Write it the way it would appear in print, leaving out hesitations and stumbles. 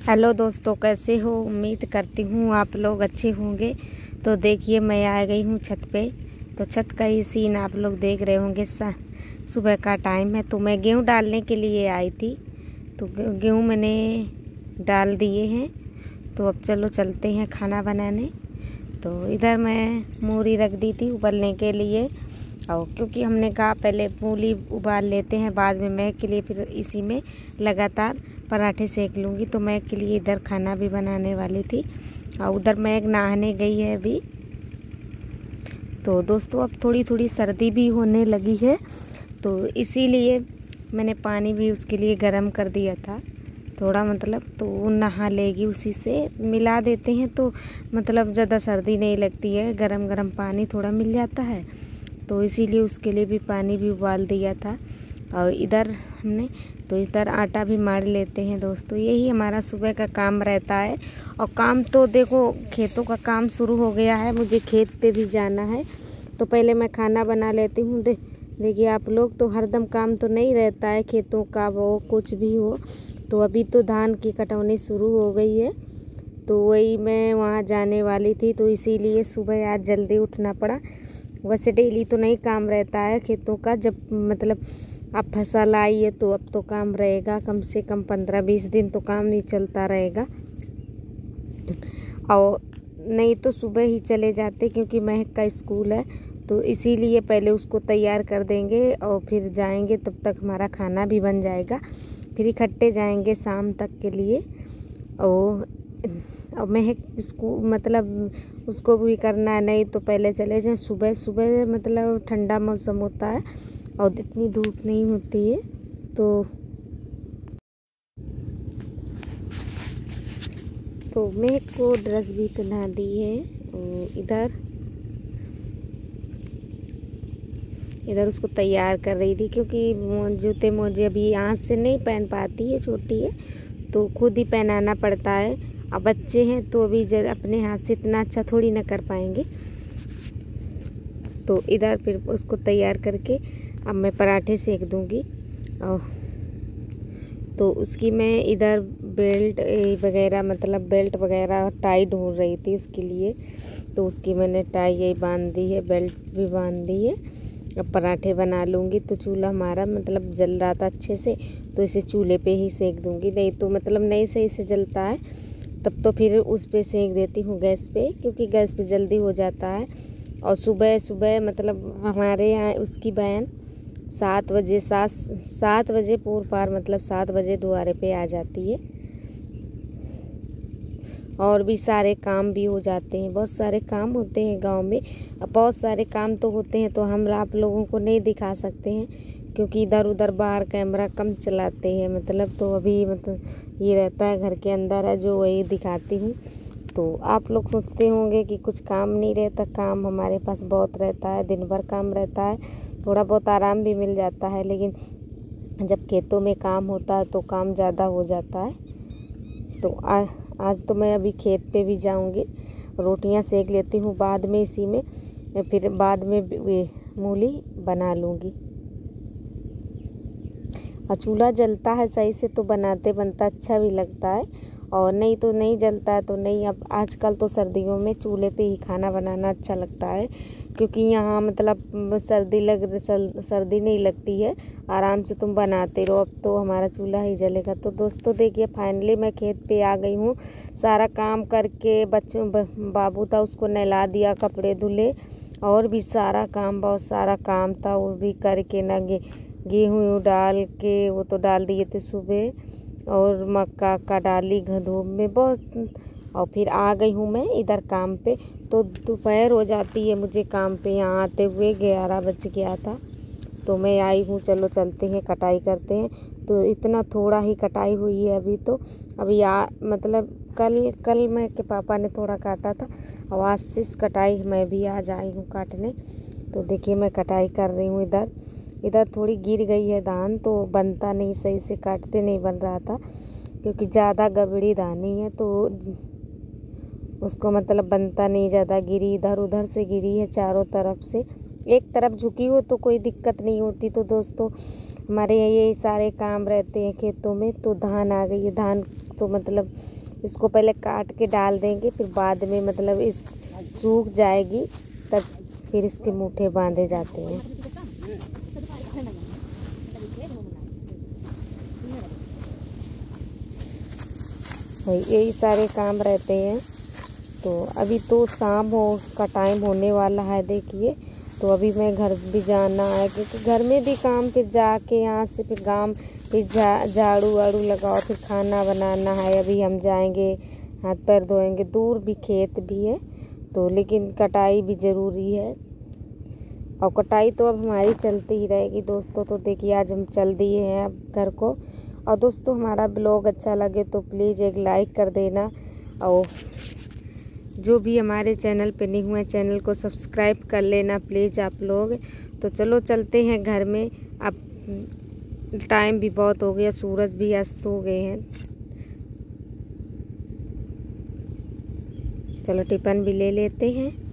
Hello दोस्तों, कैसे हो। उम्मीद करती हूँ आप लोग अच्छे होंगे। तो देखिए, मैं आ गई हूँ छत पे। तो छत का ही सीन आप लोग देख रहे होंगे। सुबह का टाइम है, तो मैं गेहूँ डालने के लिए आई थी। तो गेहूँ मैंने डाल दिए हैं। तो अब चलो चलते हैं खाना बनाने। तो इधर मैं मूली रख दी थी उबलने के लिए, और क्योंकि हमने कहा पहले मूली उबाल लेते हैं, बाद में मैं के लिए फिर इसी में लगातार पराठे सेक लूँगी। तो मैं के लिए इधर खाना भी बनाने वाली थी, और उधर मैं एक नहाने गई है अभी। तो दोस्तों, अब थोड़ी थोड़ी सर्दी भी होने लगी है, तो इसीलिए मैंने पानी भी उसके लिए गर्म कर दिया था थोड़ा। मतलब तो वो नहा लेगी, उसी से मिला देते हैं तो मतलब ज़्यादा सर्दी नहीं लगती है। गरम गरम पानी थोड़ा मिल जाता है, तो इसीलिए उसके लिए भी पानी भी उबाल दिया था। और इधर हमने तो इधर आटा भी मार लेते हैं दोस्तों। यही हमारा सुबह का काम रहता है। और काम तो देखो, खेतों का काम शुरू हो गया है, मुझे खेत पे भी जाना है। तो पहले मैं खाना बना लेती हूँ। देखिए आप लोग, तो हरदम काम तो नहीं रहता है खेतों का, वो कुछ भी हो। तो अभी तो धान की कटौनी शुरू हो गई है, तो वही मैं वहाँ जाने वाली थी, तो इसीलिए सुबह आज जल्दी उठना पड़ा। वैसे डेली तो नहीं काम रहता है खेतों का, जब मतलब अब फसल आई है तो अब तो काम रहेगा। कम से कम 15-20 दिन तो काम ही चलता रहेगा, और नहीं तो सुबह ही चले जाते, क्योंकि महक का स्कूल है। तो इसीलिए पहले उसको तैयार कर देंगे और फिर जाएंगे, तब तक हमारा खाना भी बन जाएगा। फिर इकट्ठे जाएंगे शाम तक के लिए। और महक स्कूल मतलब उसको भी करना है, नहीं तो पहले चले जाएं। सुबह सुबह मतलब ठंडा मौसम होता है और इतनी धूप नहीं होती है। तो महक को ड्रेस भी पहना दी है। और इधर उसको तैयार कर रही थी, क्योंकि जूते मोजे अभी हाथ से नहीं पहन पाती है, छोटी है, तो खुद ही पहनाना पड़ता है। अब बच्चे हैं तो अभी अपने हाथ से इतना अच्छा थोड़ी ना कर पाएंगे। तो इधर फिर उसको तैयार करके अब मैं पराठे सेक दूंगी। और तो उसकी मैं इधर बेल्ट वगैरह टाई ढूंढ रही थी उसके लिए। तो उसकी मैंने टाई यही बांध दी है, बेल्ट भी बांध दी है। अब पराठे बना लूँगी। तो चूल्हा हमारा मतलब जल रहा था अच्छे से, तो इसे चूल्हे पे ही सेक दूँगी। नहीं तो मतलब नहीं सही से जलता है, तब तो फिर उस पे सेक देती हूँ गैस पे, क्योंकि गैस पे जल्दी हो जाता है। और सुबह सुबह मतलब हमारे यहाँ उसकी बहन 7 बजे पूर पार मतलब 7 बजे द्वारे पे आ जाती है। और भी सारे काम भी हो जाते हैं, बहुत सारे काम होते हैं गांव में। अब बहुत सारे काम तो होते हैं, तो हम आप लोगों को नहीं दिखा सकते हैं, क्योंकि इधर उधर बाहर कैमरा कम चलाते हैं। मतलब तो अभी मतलब ये रहता है घर के अंदर है, जो वही दिखाती हूँ। तो आप लोग सोचते होंगे कि कुछ काम नहीं रहता। काम हमारे पास बहुत रहता है, दिन भर काम रहता है, थोड़ा बहुत आराम भी मिल जाता है, लेकिन जब खेतों में काम होता है तो काम ज़्यादा हो जाता है। तो आज तो मैं अभी खेत पे भी जाऊंगी, रोटियां सेक लेती हूँ, बाद में इसी में फिर बाद में मूली बना लूँगी। और चूल्हा जलता है सही से तो बनता अच्छा भी लगता है, और नहीं तो नहीं जलता है तो नहीं। अब आजकल तो सर्दियों में चूल्हे पे ही खाना बनाना अच्छा लगता है, क्योंकि यहाँ मतलब सर्दी नहीं लगती है, आराम से तुम बनाते रहो। अब तो हमारा चूल्हा ही जलेगा। तो दोस्तों देखिए, फाइनली मैं खेत पे आ गई हूँ। सारा काम करके बाबू था, उसको नहला दिया, कपड़े धुले, और भी सारा काम, बहुत सारा काम था, वो भी करके ना गेहूँ डाल के वो तो डाल दिए थे सुबह, और मक्का का डाली धूप में बहुत। और फिर आ गई हूँ मैं इधर काम पे। तो दोपहर हो जाती है मुझे काम पे यहाँ आते हुए, 11 बज गया था। तो मैं आई हूँ, चलो चलते हैं कटाई करते हैं। तो इतना थोड़ा ही कटाई हुई है अभी। तो अभी मतलब कल मैं के पापा ने थोड़ा काटा था, और आज से कटाई मैं भी आज आई हूँ काटने। तो देखिए मैं कटाई कर रही हूँ। इधर थोड़ी गिर गई है धान, तो बनता नहीं सही से, काटते नहीं बन रहा था, क्योंकि ज़्यादा गबड़ी धानी है, तो उसको मतलब बनता नहीं, ज़्यादा गिरी, इधर उधर से गिरी है चारों तरफ से। एक तरफ झुकी हो तो कोई दिक्कत नहीं होती। तो दोस्तों, हमारे यहाँ यही सारे काम रहते हैं खेतों में। तो धान आ गई है, धान तो मतलब इसको पहले काट के डाल देंगे, फिर बाद में मतलब इस सूख जाएगी तब फिर इसके मूठे बांधे जाते हैं। यही सारे काम रहते हैं। तो अभी तो शाम का टाइम होने वाला है देखिए, तो अभी मैं घर भी जाना है क्योंकि घर में भी काम, फिर जाके यहाँ से फिर गांव फिर झाड़ू वाड़ू लगाओ, फिर खाना बनाना है। अभी हम जाएंगे, हाथ पैर धोएंगे, दूर भी खेत भी है तो, लेकिन कटाई भी ज़रूरी है और कटाई तो अब हमारी चलती ही रहेगी दोस्तों। तो देखिए आज हम चल दिए हैं अब घर को। और दोस्तों हमारा ब्लॉग अच्छा लगे तो प्लीज़ एक लाइक कर देना, और जो भी हमारे चैनल पे नहीं हुए चैनल को सब्सक्राइब कर लेना प्लीज़ आप लोग। तो चलो चलते हैं घर में, अब टाइम भी बहुत हो गया, सूरज भी अस्त हो गए हैं। चलो टिफ़िन भी ले लेते हैं।